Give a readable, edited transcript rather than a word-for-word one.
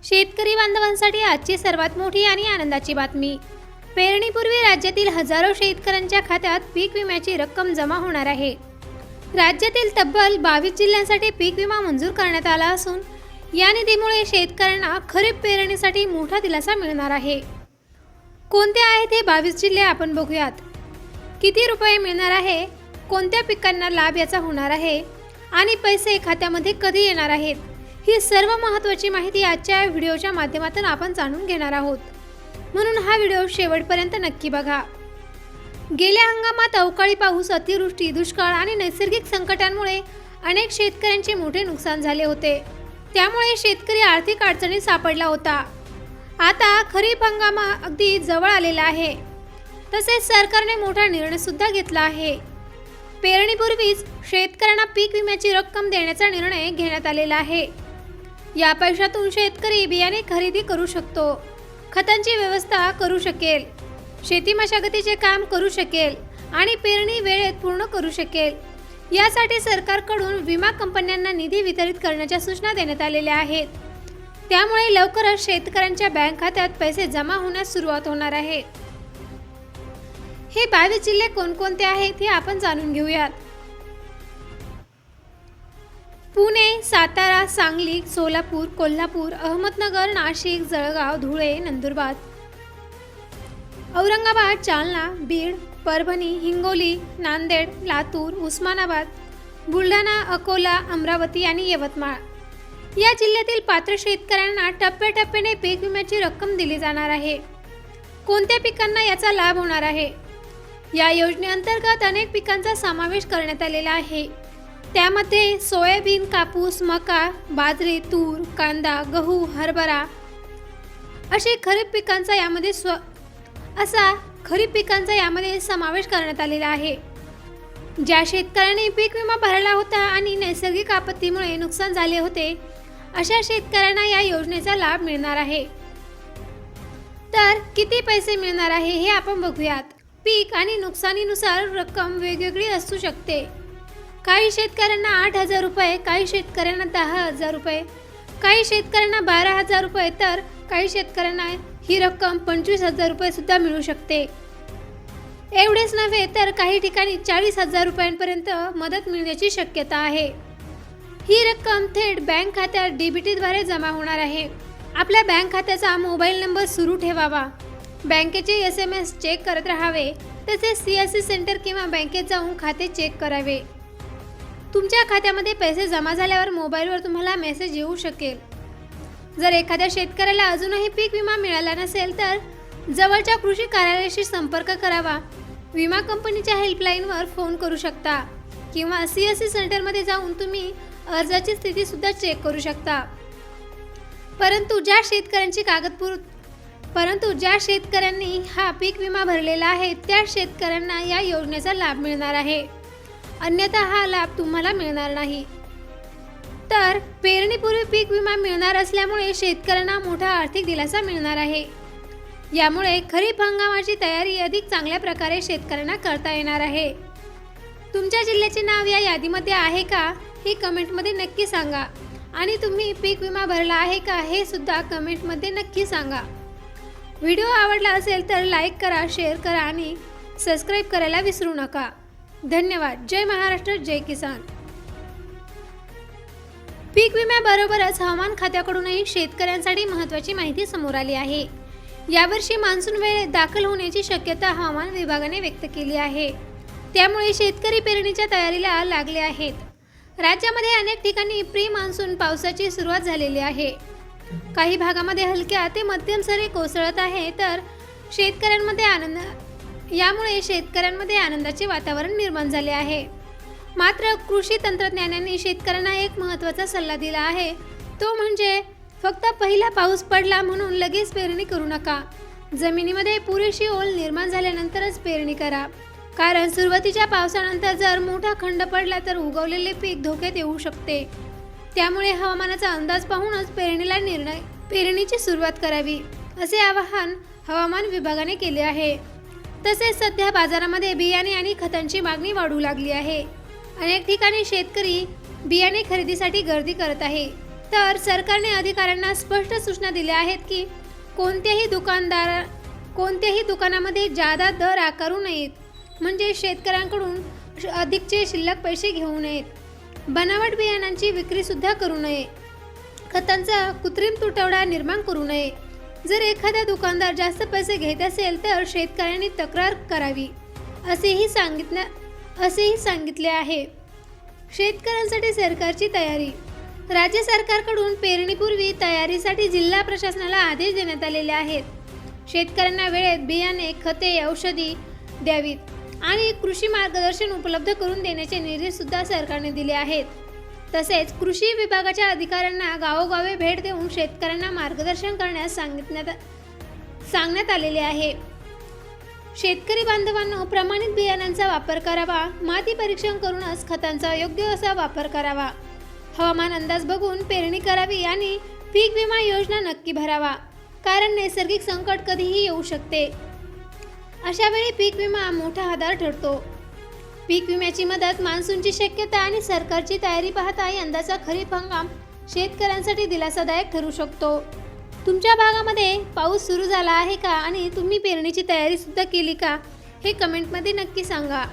शेतकरी बांधवांसाठी आजची सर्वात मोठी आणि आनंदाची बातमी. पेरणीपूर्वी राज्यातील हजारो शेतकऱ्यांच्या खात्यात पीक विम्याची रक्कम जमा होणार आहे. राज्यातील तब्बल 22 जिल्ह्यांसाठी पीक विमा मंजूर करण्यात आला असून या निधीमुळे शेतकऱ्यांना खरीप पेरणीसाठी मोठा दिलासा मिळणार आहे. कोणते आहेत हे 22 जिल्हे आपण बघूयात. किती रुपये मिळणार आहे, कोणत्या पिकांना लाभ याचा होणार आहे आणि पैसे खात्यामध्ये कधी येणार आहेत, ही सर्व महत्त्वाची माहिती आजच्या व्हिडिओच्या माध्यमातून आपण जाणून घेणार आहोत. म्हणून हा व्हिडिओ शेवटपर्यंत नक्की बघा. गेल्या हंगामात अवकाळी पाऊस, अतिवृष्टी, दुष्काळ आणि नैसर्गिक संकटांमुळे अनेक शेतकऱ्यांचे मोठे नुकसान झाले होते. त्यामुळे शेतकरी आर्थिक अडचणीत सापडला होता. आता खरीप हंगाम अगदी जवळ आलेला आहे. तसेच सरकारने मोठा निर्णय सुद्धा घेतला आहे. पेरणीपूर्वीच शेतकऱ्यांना पीक विम्याची रक्कम देण्याचा निर्णय घेण्यात आलेला आहे. या पैशातून शेतकरी बियाणे खरेदी करू शकतो, खतांची व्यवस्था करू शकेल, शेती मशागतीचे काम करू शकेल आणि पेरणी वेळेत पूर्ण करू शकेल. यासाठी सरकारकडून विमा कंपन्यांना निधी वितरित करण्याच्या सूचना देण्यात आलेल्या आहेत. त्यामुळे लवकरच शेतकऱ्यांच्या बँक खात्यात पैसे जमा होण्यास सुरुवात होणार आहे. हे 22 जिल्हे कोणकोणते आहेत हे आपण जाणून घेऊयात. पुणे, सातारा, सांगली, सोलापूर, कोल्हापूर, अहमदनगर, नाशिक, जळगाव, धुळे, नंदुरबार, औरंगाबाद, जालना, बीड, परभणी, हिंगोली, नांदेड, लातूर, उस्मानाबाद, बुलढाणा, अकोला, अमरावती आणि यवतमाळ या जिल्ह्यातील पात्र शेतकऱ्यांना टप्प्याटप्प्याने पीक विम्याची रक्कम दिली जाणार आहे. कोणत्या पिकांना याचा लाभ होणार आहे? या योजनेअंतर्गत अनेक पिकांचा समावेश करण्यात आलेला आहे. त्यामध्ये सोयाबीन, कापूस, मका, बाजरी, तूर, कांदा, गहू, हरभरा असे खरीप पिकांचा यामध्ये समावेश करण्यात आलेला आहे. ज्या शेतकऱ्यांनी पीक विमा भरला होता आणि नैसर्गिक आपत्तीमुळे नुकसान झाले होते, अशा शेतकऱ्यांना या योजनेचा लाभ मिळणार आहे. तर किती पैसे मिळणार आहे हे आपण बघूयात. पीक आणि नुकसानीनुसार रक्कम वेगवेगळी असू शकते. काही शेतकऱ्यांना 8,000 रुपये, काही शेतकऱ्यांना 10,000 रुपये, काही शेतकऱ्यांना 12,000 रुपये, तर काही शेतकऱ्यांना ही रक्कम 25,000 रुपये सुद्धा मिळू शकते. एवढेच नव्हे तर काही ठिकाणी 40,000 रुपयांपर्यंत मदत मिळण्याची शक्यता आहे. ही रक्कम थेट बँक खात्यात डीबीटीद्वारे जमा होणार आहे. आपल्या बँक खात्याचा मोबाईल नंबर सुरू ठेवावा, बँकेचे SMS चेक करत राहावे, तसेच CSC सेंटर किंवा बँकेत जाऊन खाते चेक करावे. तुमच्या खात्यामध्ये पैसे जमा झाल्यावर मोबाईलवर तुम्हाला मेसेज येऊ शकेल. जर एखाद्या शेतकऱ्याला अजूनही पीक विमा मिळाला नसेल तर जवळच्या कृषी कार्यालयाशी संपर्क करावा. विमा कंपनीच्या हेल्पलाईनवर फोन करू शकता किंवा CSC सेंटरमध्ये जाऊन तुम्ही अर्जाची स्थिती सुद्धा चेक करू शकता. परंतु ज्या शेतकऱ्यांनी हा पीक विमा भरलेला आहे त्या शेतकऱ्यांना या योजनेचा लाभ मिळणार आहे. अन्यथा हा लाभ तुम्हाला मिळणार नाही. तर पेरणीपूर्वी पीक विमा मिळणार असल्यामुळे शेतकऱ्यांना मोठा आर्थिक दिलासा मिळणार आहे. यामुळे खरीप हंगामाची तयारी अधिक चांगल्या प्रकारे शेतकऱ्यांना करता येणार आहे. तुमच्या जिल्ह्याचे नाव या यादीमध्ये आहे का हे कमेंटमध्ये नक्की सांगा आणि तुम्ही पीक विमा भरला आहे का हे सुद्धा कमेंटमध्ये नक्की सांगा. व्हिडिओ आवडला असेल तर लाईक करा, शेअर करा आणि सबस्क्राईब करायला विसरू नका. धन्यवाद. जय महाराष्ट्र, जय किसान. पीक विम्याबरोबरच हवामान खात्याकडूनही शेतकऱ्यांसाठी महत्त्वाची माहिती समोर आली आहे. यावर्षी मान्सून वेळेत दाखल होण्याची शक्यता हवामान विभागाने व्यक्त केली आहे. त्यामुळे शेतकरी पेरणीच्या तयारीला लागले आहेत. राज्यामध्ये अनेक ठिकाणी प्री मान्सून पावसाची सुरुवात झालेली आहे. काही भागामध्ये हलक्या ते मध्यम सरी कोसळत आहे, तर यामुळे शेतकऱ्यांमध्ये आनंदाचे वातावरण निर्माण झाले आहे. मात्र कृषी तंत्रज्ञानाने शेतकऱ्यांना एक महत्त्वाचा सल्ला दिला आहे. तो म्हणजे फक्त पहिला पाऊस पडला म्हणून लगेच पेरणी करू नका. जमिनीमध्ये पुरेशी ओल निर्माण झाल्यानंतरच पेरणी करा. कारण सुरुवातीच्या पावसानंतर जर मोठा खंड पडला तर उगवलेले पीक धोक्यात येऊ शकते. त्यामुळे हवामानाचा अंदाज पाहूनच पेरणीची सुरुवात करावी, असे आवाहन हवामान विभागाने केले आहे. तसेच सध्या बाजारामध्ये बियाणे आणि खतांची मागणी वाढू लागली आहे. अनेक ठिकाणी शेतकरी बियाणे खरेदीसाठी गर्दी करत आहे. तर सरकारने अधिकाऱ्यांना स्पष्ट सूचना दिल्या आहेत की कोणत्याही दुकानामध्ये जादा दर आकारू नयेत, म्हणजे शेतकऱ्यांकडून अधिकचे शिल्लक पैसे घेऊ नयेत, बनावट बियाणांची विक्री सुद्धा करू नये, खतांचा कृत्रिम तुटवडा निर्माण करू नये. जर एखादा दुकानदार जास्त पैसे घेत असेल तर शेतकऱ्यांनी तक्रार करावी असेही सांगितले आहे. शेतकऱ्यांसाठी सरकारची तयारी. राज्य सरकारकडून पेरणीपूर्वी तयारीसाठी जिल्हा प्रशासनाला आदेश देण्यात आलेले आहेत. शेतकऱ्यांना वेळेत बियाणे, खते, औषधी द्यावीत आणि कृषी मार्गदर्शन उपलब्ध करून देण्याचे निर्देश सुद्धा सरकारने दिले आहेत. तसेच कृषी विभागाच्या अधिकाऱ्यांना गावोगावी भेट देऊन शेतकऱ्यांना मार्गदर्शन करण्यास सांगण्यात आलेले आहे. शेतकरी बांधवांनो, प्रमाणित बियाणांचा वापर करावा, माती परीक्षण करूनच खतांचा योग्य असा वापर करावा, हवामान अंदाज बघून पेरणी करावी आणि पीक विमा योजना नक्की भरावा, कारण नैसर्गिक संकट कधीही येऊ शकते. अशा वेळी पीक विमा मोठा आधार ठरतो. पीक विम्याची मदत, मान्सूनची शक्यता आणि सरकारची तयारी पाहता यंदाचा खरीप हंगाम शेतकऱ्यांसाठी दिलासादायक ठरू शकतो. तुमच्या भागामध्ये पाऊस सुरू झाला आहे का आणि तुम्ही पेरणीची तयारी सुद्धा केली का, हे कमेंटमध्ये नक्की सांगा.